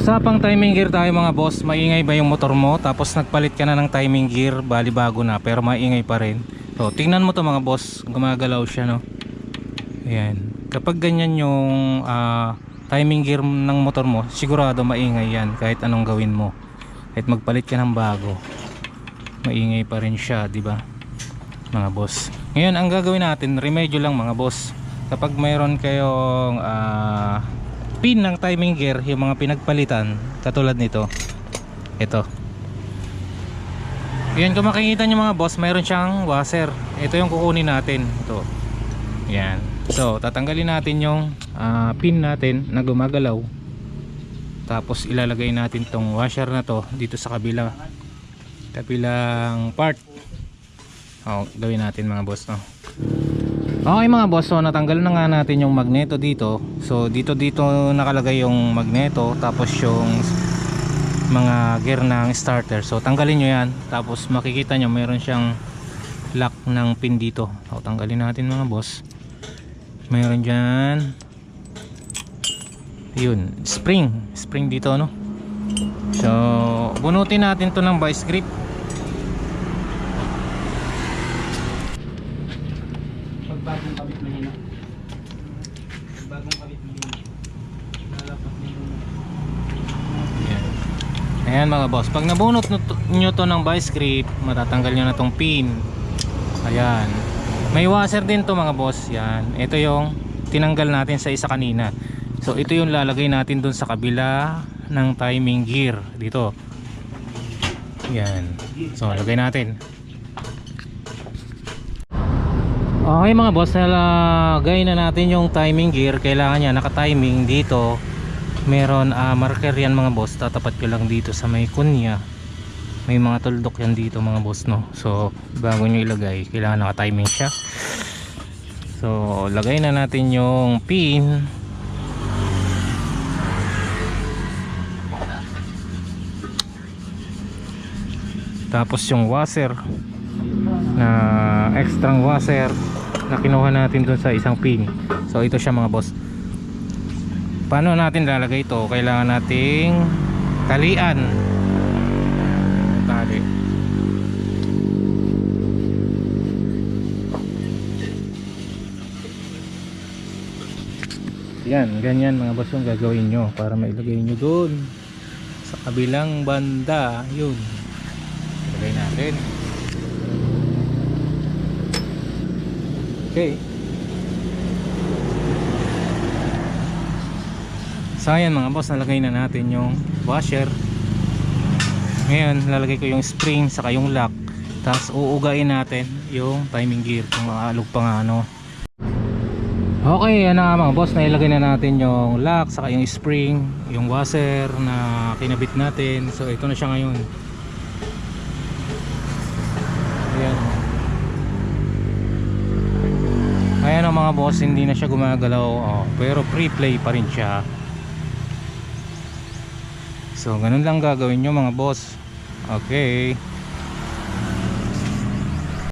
Usapang timing gear tayo mga boss. Maingay ba yung motor mo? Tapos nagpalit ka na ng timing gear, bali bago na pero maingay pa rin. So tingnan mo to mga boss, gumagalaw siya no. Ayan. Kapag ganyan yung timing gear ng motor mo, sigurado maingay yan kahit anong gawin mo. Kahit magpalit ka ng bago, maingay pa rin siya, di ba? Mga boss. Ngayon ang gagawin natin, remedyo lang mga boss. Kapag mayroon kayong pin ng timing gear, yung mga pinagpalitan katulad nito, ito, yan, kung makikita nyo mga boss, mayroon siyang washer. Ito yung kukunin natin, ito, yan. So tatanggalin natin yung pin natin na gumagalaw, tapos ilalagay natin tong washer na to dito sa kabilang part. Gawin natin mga boss, no? Okay mga boss, so natanggal na nga natin yung magneto dito. So dito nakalagay yung magneto, tapos yung mga gear ng starter. So tanggalin nyo yan, tapos makikita nyo mayroon siyang lock ng pin dito. So tanggalin natin mga boss. Mayroon dyan, yun, spring dito, no? So bunutin natin to ng vice grip. Bagong kabit mahina. Lalapat na yung... Ayan mga boss, pag nabunot nyo to ng vice grip, matatanggal nyo na tong pin. Ayan, may washer din to mga boss. Yan, ito yung tinanggal natin sa isa kanina. So ito yung lalagay natin dun sa kabila ng timing gear dito. Yan, so lagay natin. Okay mga boss, nalagay na natin yung timing gear. Kailangan niya naka-timing dito. Meron marker yan mga boss. Tatapat ko lang dito sa may kunya. May mga tuldok yan dito mga boss, no. So bago nyo ilagay, kailangan naka-timing siya. So lagay na natin yung pin. Tapos yung washer na extra washer na kinuha natin dun sa isang pin. So ito siya mga boss. Paano natin lalagay ito? Kailangan nating talian. Tali. Yan, ganyan mga boss yung gagawin nyo para mailagay nyo dun sa kabilang banda. Yun, ilagay natin. Okay. So ayan mga boss, nalagay na natin yung washer. Ngayon lalagay ko yung spring saka yung lock. Tapos uugain natin yung timing gear kung maalog pa nga, ano. Okay, yan na mga boss, nailagay na natin yung lock saka yung spring, yung washer na kinabit natin. So ito na siya ngayon. Ayan. Ayan o mga boss, hindi na siya gumagalaw, pero pre-play pa rin siya. So ganun lang gagawin nyo mga boss. Okay.